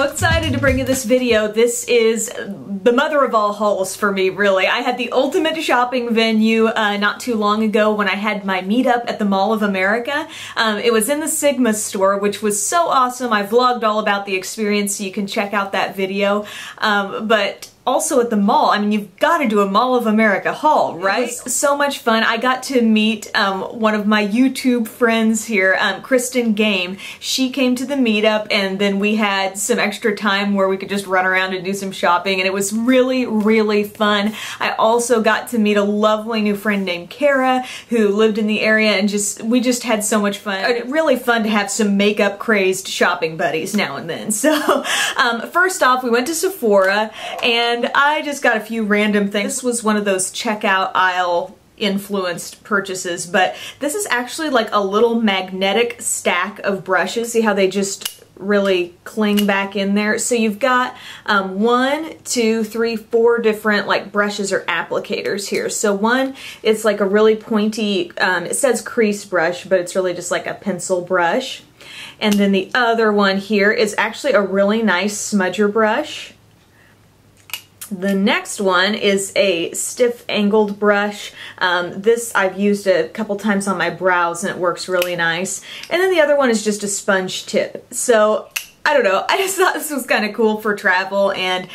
so excited to bring you this video. This is the mother of all hauls for me, really. I had the ultimate shopping venue not too long ago when I had my meetup at the Mall of America. It was in the Sigma store, which was so awesome. I vlogged all about the experience, so you can check out that video. But also at the mall, I mean, you've got to do a Mall of America haul, right? It was so much fun. I got to meet one of my YouTube friends here, Kristen Game. She came to the meetup, and then we had some extra time where we could just run around and do some shopping, and it was really, really fun. I also got to meet a lovely new friend named Kara, who lived in the area, and we just had so much fun. Really fun to have some makeup crazed shopping buddies now and then. So first off, we went to Sephora, and I just got a few random things. This was one of those checkout aisle influenced purchases, but this is actually like a little magnetic stack of brushes. See how they just really cling back in there? So you've got 1, 2, 3, 4 different like brushes or applicators here. So one, it's like a really pointy, it says crease brush, but it's really just like a pencil brush. And then the other one here is actually a really nice smudger brush. The next one is a stiff angled brush. This I've used a couple times on my brows and it works really nice. And then the other one is just a sponge tip. So I don't know, I just thought this was kind of cool for travel, and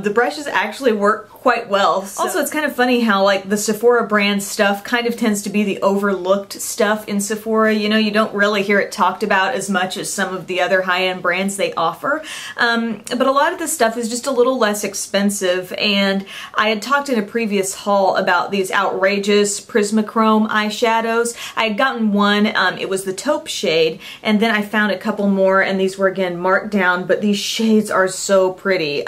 the brushes actually work quite well. So. Also, it's kind of funny how like the Sephora brand stuff kind of tends to be the overlooked stuff in Sephora. You know, you don't really hear it talked about as much as some of the other high-end brands they offer. But a lot of this stuff is just a little less expensive, and I had talked in a previous haul about these outrageous Prismachrome eyeshadows. I had gotten one, it was the taupe shade, and then I found a couple more, and these were again marked down, but these shades are so pretty.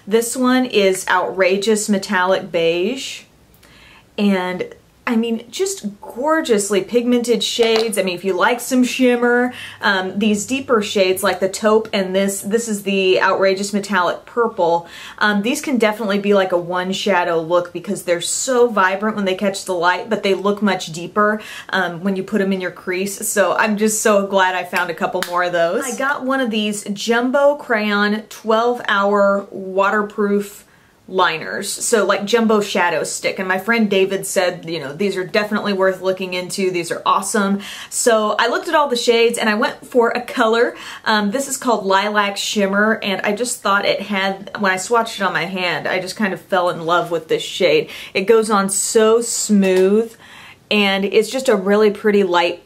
This one is outrageous metallic beige, and I mean, just gorgeously pigmented shades. I mean, if you like some shimmer, these deeper shades like the taupe and this is the outrageous metallic purple. These can definitely be like a one shadow look because they're so vibrant when they catch the light, but they look much deeper when you put them in your crease. So I'm just so glad I found a couple more of those. I got one of these jumbo crayon 12-hour waterproof liners, so like jumbo shadow stick, and my friend David said, you know, these are definitely worth looking into. These are awesome. So I looked at all the shades and I went for a color. This is called Lilac Shimmer, and I just thought it had, when I swatched it on my hand, I just kind of fell in love with this shade. It goes on so smooth, and it's just a really pretty light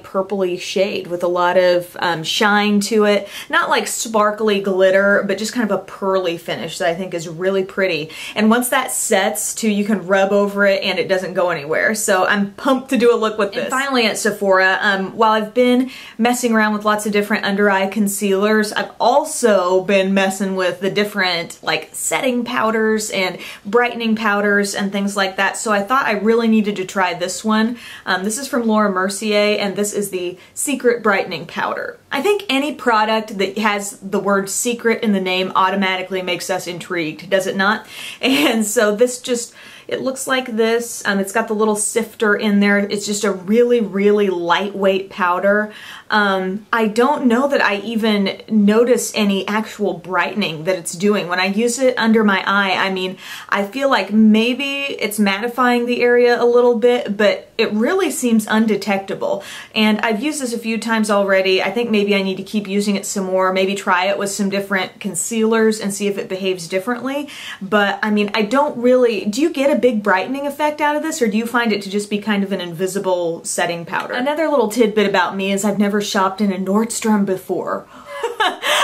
purpley shade with a lot of shine to it. Not like sparkly glitter, but just kind of a pearly finish that I think is really pretty. And once that sets too, you can rub over it and it doesn't go anywhere. So I'm pumped to do a look with this. And finally at Sephora, while I've been messing around with lots of different under eye concealers, I've also been messing with the different like setting powders and brightening powders and things like that. So I thought I really needed to try this one. This is from Laura Mercier, and this is the Secret Brightening Powder. I think any product that has the word secret in the name automatically makes us intrigued, does it not? And so this just, it looks like this. It's got the little sifter in there. It's just a really, really lightweight powder. I don't know that I even notice any actual brightening that it's doing. When I use it under my eye, I mean, I feel like maybe it's mattifying the area a little bit, but it really seems undetectable. And I've used this a few times already. I think maybe I need to keep using it some more, maybe try it with some different concealers and see if it behaves differently. But I mean, I don't really, do you get a big brightening effect out of this, or do you find it to just be kind of an invisible setting powder? Another little tidbit about me is I've never shopped in a Nordstrom before.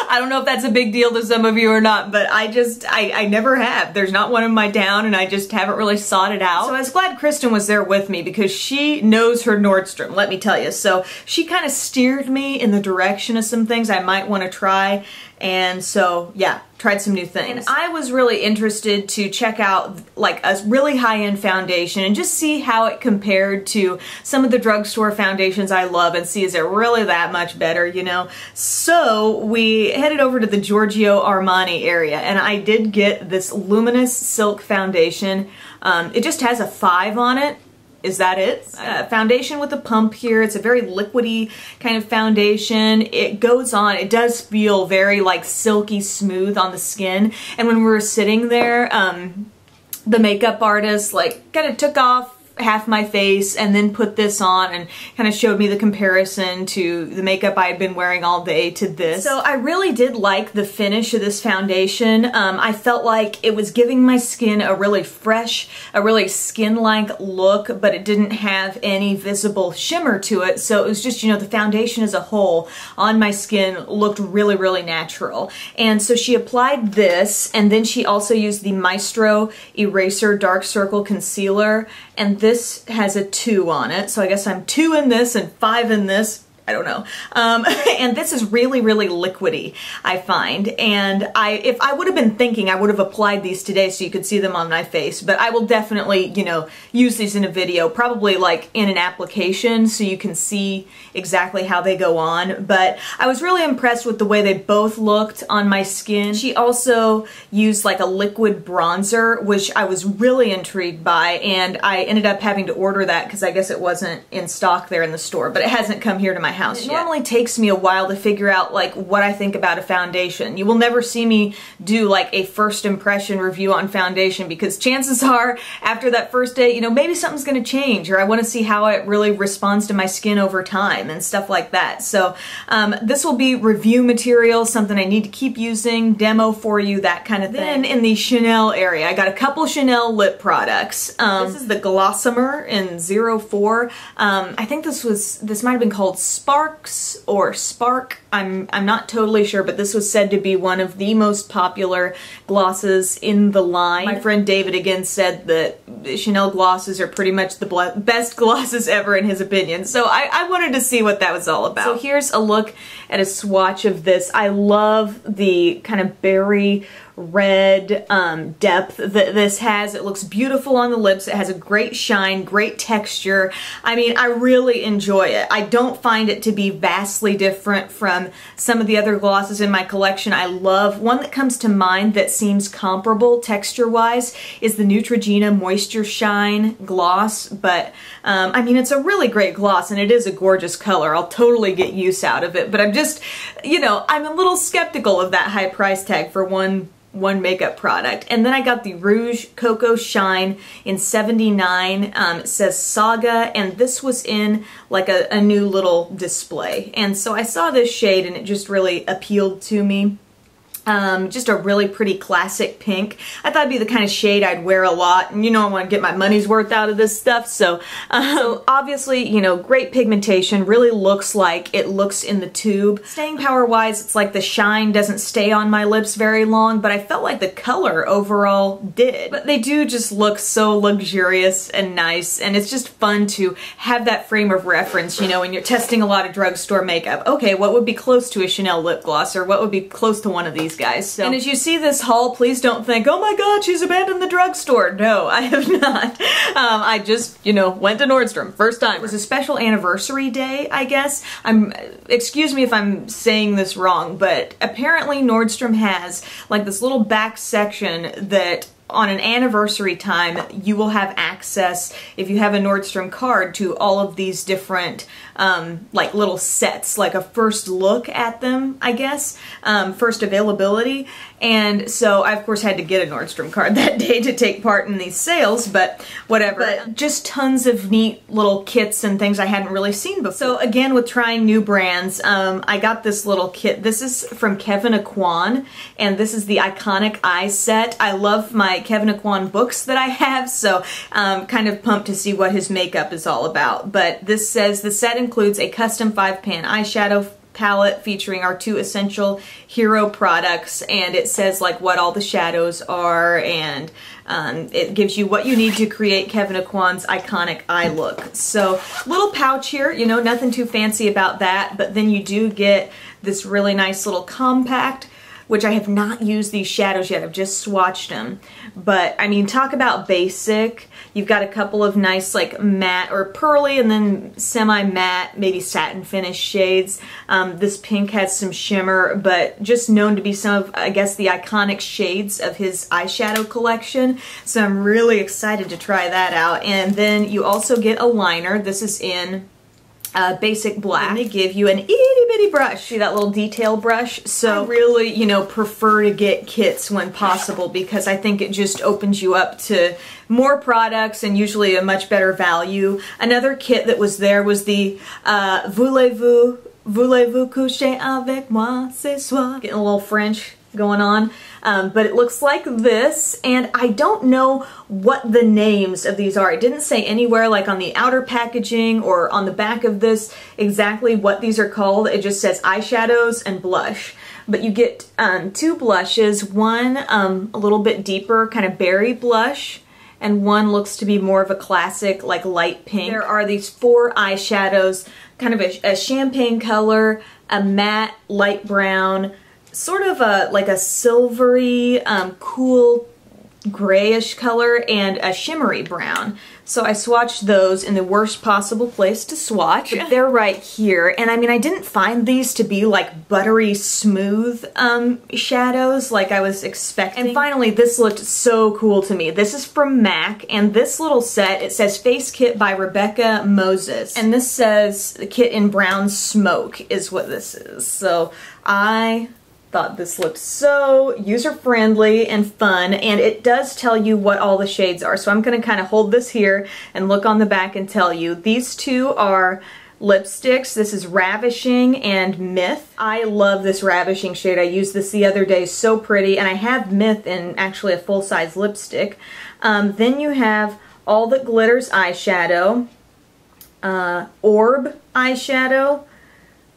I don't know if that's a big deal to some of you or not, but I never have. There's not one in my town, and I just haven't really sought it out. So I was glad Kristen was there with me because she knows her Nordstrom, let me tell you. So she kind of steered me in the direction of some things I might want to try. And so, yeah, tried some new things. And I was really interested to check out like a really high-end foundation and just see how it compared to some of the drugstore foundations I love and see is it really that much better, you know? So we headed over to the Giorgio Armani area, and I did get this Luminous Silk Foundation. It just has a 5 on it. is that it? Foundation with a pump here. It's a very liquidy kind of foundation. It goes on. It does feel very like silky smooth on the skin. And when we were sitting there, the makeup artist like kind of took off half my face and then put this on and kind of showed me the comparison to the makeup I had been wearing all day to this. So I really did like the finish of this foundation. I felt like it was giving my skin a really fresh, a really skin-like look, but it didn't have any visible shimmer to it. So it was just, you know, the foundation as a whole on my skin looked really, really natural. And so she applied this, and then she also used the Maestro Eraser Dark Circle Concealer, and this has a 2 on it, so I guess I'm 2 in this and 5 in this. I don't know. And this is really, really liquidy, I find. And if I would have been thinking, I would have applied these today so you could see them on my face. But I will definitely, you know, use these in a video, probably like in an application so you can see exactly how they go on. But I was really impressed with the way they both looked on my skin. She also used like a liquid bronzer, which I was really intrigued by. And I ended up having to order that because I guess it wasn't in stock there in the store. But it hasn't come here to my house yet. It normally takes me a while to figure out like what I think about a foundation. You will never see me do like a first impression review on foundation because chances are after that first day, you know, maybe something's going to change or I want to see how it really responds to my skin over time and stuff like that. So this will be review material, something I need to keep using, demo for you, that kind of thing. Then in the Chanel area, I got a couple Chanel lip products. This is the Glossomer in 04. I think this might have been called Sparks or Spark. I'm not totally sure, but this was said to be one of the most popular glosses in the line. My friend David again said that Chanel glosses are pretty much the best glosses ever in his opinion. So I wanted to see what that was all about. So here's a look at a swatch of this. I love the kind of berry red depth that this has. It looks beautiful on the lips. It has a great shine, great texture. I mean, I really enjoy it. I don't find it to be vastly different from some of the other glosses in my collection. I love one that comes to mind that seems comparable texture-wise is the Neutrogena Moisture Shine gloss, but I mean, it's a really great gloss and it is a gorgeous color. I'll totally get use out of it, but I'm just, you know, I'm a little skeptical of that high price tag for one makeup product. And then I got the Rouge Cocoa Shine in 79. It says Saga, and this was in like a new little display. And so I saw this shade and it just really appealed to me. Just a really pretty classic pink. I thought it'd be the kind of shade I'd wear a lot, and you know I want to get my money's worth out of this stuff, so obviously, you know, great pigmentation, really looks like it looks in the tube. Staying power wise, it's like the shine doesn't stay on my lips very long, but I felt like the color overall did. But they do just look so luxurious and nice, and it's just fun to have that frame of reference, you know, when you're testing a lot of drugstore makeup. Okay, what would be close to a Chanel lip gloss, or what would be close to one of these guys? So, and as you see this haul, please don't think, oh my god, she's abandoned the drugstore. No, I have not. I just, you know, went to Nordstrom first time. It was a special anniversary day, I guess. Excuse me if I'm saying this wrong, but apparently Nordstrom has like this little back section that on an anniversary time, you will have access, if you have a Nordstrom card, to all of these different like little sets, like a first look at them, I guess, first availability. And so I of course had to get a Nordstrom card that day to take part in these sales, but whatever. But just tons of neat little kits and things I hadn't really seen before. So again, with trying new brands, I got this little kit. This is from Kevyn Aucoin, and this is the Iconic Eye Set. I love my Kevyn Aucoin books that I have, so kind of pumped to see what his makeup is all about. But this says the set includes a custom 5-pan eyeshadow palette featuring our 2 essential hero products, and it says like what all the shadows are, and it gives you what you need to create Kevyn Aucoin's iconic eye look. So little pouch here, you know, nothing too fancy about that, but then you do get this really nice little compact which I have not used these shadows yet. I've just swatched them. But, I mean, talk about basic. You've got a couple of nice, like, matte or pearly and then semi-matte, maybe satin finish shades. This pink has some shimmer, but just known to be some of, I guess, the iconic shades of his eyeshadow collection. So I'm really excited to try that out. And then you also get a liner. This is in basic black. And they give you an itty bitty brush. See that little detail brush? So I really, you know, prefer to get kits when possible because I think it just opens you up to more products and usually a much better value. Another kit that was there was the Voulez-vous coucher avec moi ce soir? Getting a little French going on. But it looks like this, and I don't know what the names of these are. It didn't say anywhere, like on the outer packaging or on the back of this, exactly what these are called. It just says eyeshadows and blush. But you get 2 blushes, one a little bit deeper, kind of berry blush, and one looks to be more of a classic, like light pink. There are these 4 eyeshadows, kind of a champagne color, a matte light brown, sort of like a silvery, cool grayish color, and a shimmery brown. So I swatched those in the worst possible place to swatch. But they're right here, and I mean, I didn't find these to be like buttery smooth shadows like I was expecting. And finally, this looked so cool to me. This is from MAC, and this little set, it says Face Kit by Rebecca Moses. And this says the kit in brown smoke is what this is. So I thought this looked so user-friendly and fun, and it does tell you what all the shades are. So I'm going to kind of hold this here and look on the back and tell you. These 2 are lipsticks. This is Ravishing and Myth. I love this Ravishing shade. I used this the other day. So pretty. And I have Myth in actually a full-size lipstick. Then you have All That Glitters eyeshadow, Orb eyeshadow.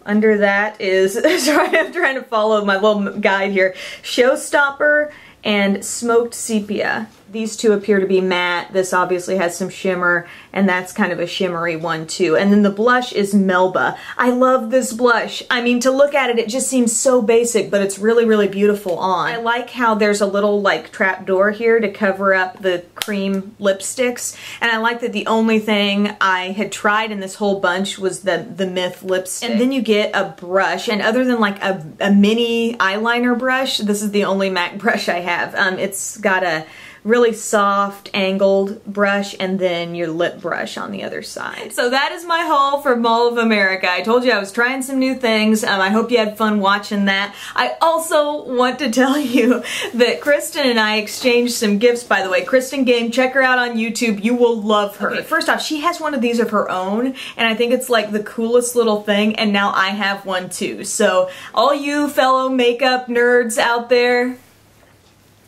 Under that is, sorry, I'm trying to follow my little guide here, Showstopper and Smoked Sepia. These 2 appear to be matte. This obviously has some shimmer, and that's kind of a shimmery one too. And then the blush is Melba. I love this blush. I mean, to look at it, it just seems so basic, but it's really, really beautiful on. I like how there's a little like trap door here to cover up the cream lipsticks. And I like that the only thing I had tried in this whole bunch was the Myth lipstick. And then you get a brush, and other than like a mini eyeliner brush, this is the only MAC brush I have. It's got a really soft angled brush and then your lip brush on the other side. So that is my haul for Mall of America. I told you I was trying some new things. I hope you had fun watching that. I also want to tell you that Kristen and I exchanged some gifts, by the way. Kristen Game, check her out on YouTube. You will love her. Okay, first off, she has one of these of her own, and I think it's like the coolest little thing, and now I have one too. So all you fellow makeup nerds out there,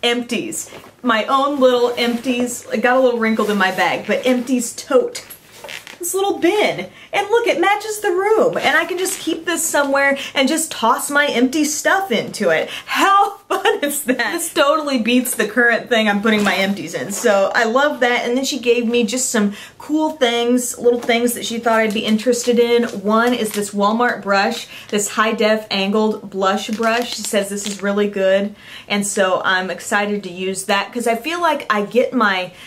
empties. My own little empties. It got a little wrinkled in my bag, but empties tote. This little bin. And look, it matches the room. And I can just keep this somewhere and just toss my empty stuff into it. How fun is that? This totally beats the current thing I'm putting my empties in. So I love that. And then she gave me just some cool things, little things that she thought I'd be interested in. One is this Walmart brush, this high def angled blush brush. She says this is really good. And so I'm excited to use that because I feel like I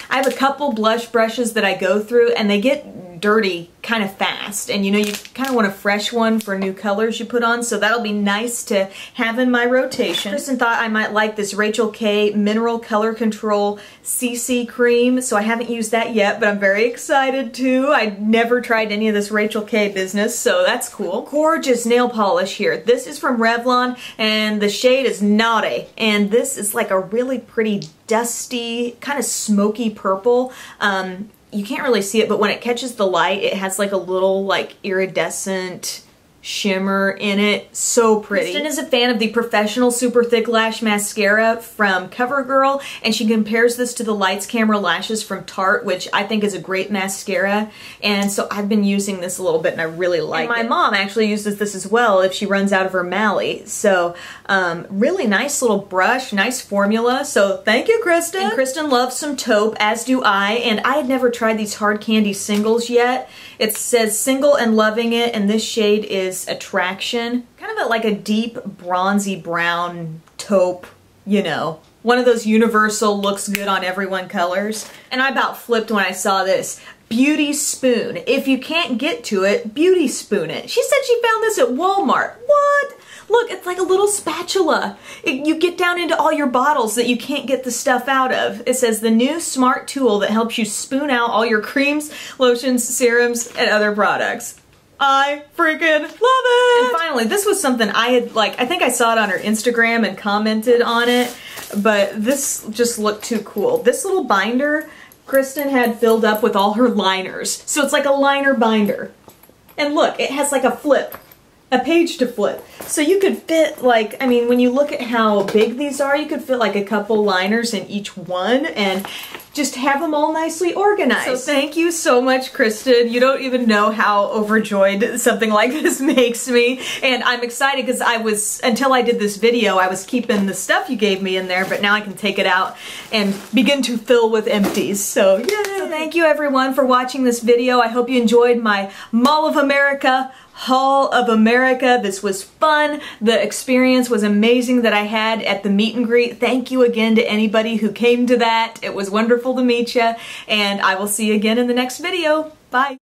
have a couple blush brushes that I go through and they get dirty kind of fast, and you know, you kind of want a fresh one for new colors you put on, so that'll be nice to have in my rotation. Kristen thought I might like this Rachel K Mineral Color Control CC cream, so I haven't used that yet, but I'm very excited to. I never tried any of this Rachel K business, so that's cool. Gorgeous nail polish here. This is from Revlon, and the shade is Naughty, and this is like a really pretty dusty, kind of smoky purple. You can't really see it, but when it catches the light, it has like a little like iridescent shimmer in it. So pretty. Kristen is a fan of the Professional Super Thick Lash Mascara from CoverGirl, and she compares this to the Lights Camera Lashes from Tarte, which I think is a great mascara, and so I've been using this a little bit and I really like it. My mom actually uses this as well if she runs out of her Mally, so really nice little brush, nice formula, so thank you, Kristen. And Kristen loves some taupe, as do I, and I had never tried these hard candy singles yet. It says single and loving it, and this shade is Attraction. Kind of like a deep bronzy brown taupe, you know, one of those universal looks good on everyone colors. And I about flipped when I saw this. Beauty spoon. If you can't get to it, beauty spoon it. She said she found this at Walmart. What? Look, it's like a little spatula. You get down into all your bottles that you can't get the stuff out of. It says the new smart tool that helps you spoon out all your creams, lotions, serums, and other products. I freaking love it! And finally, this was something I had, like, I think I saw it on her Instagram and commented on it, but this just looked too cool. This little binder Kristen had filled up with all her liners. So it's like a liner binder. And look, it has like a flip. A page to flip. So you could fit, like, I mean, when you look at how big these are, you could fit like a couple liners in each one and just have them all nicely organized. So thank you so much, Kristen. You don't even know how overjoyed something like this makes me. And I'm excited because until I did this video, I was keeping the stuff you gave me in there, but now I can take it out and begin to fill with empties. So yay! So thank you everyone for watching this video. I hope you enjoyed my Mall of America Haul of America. This was fun. The experience was amazing that I had at the meet and greet. Thank you again to anybody who came to that. It was wonderful to meet you, and I will see you again in the next video. Bye.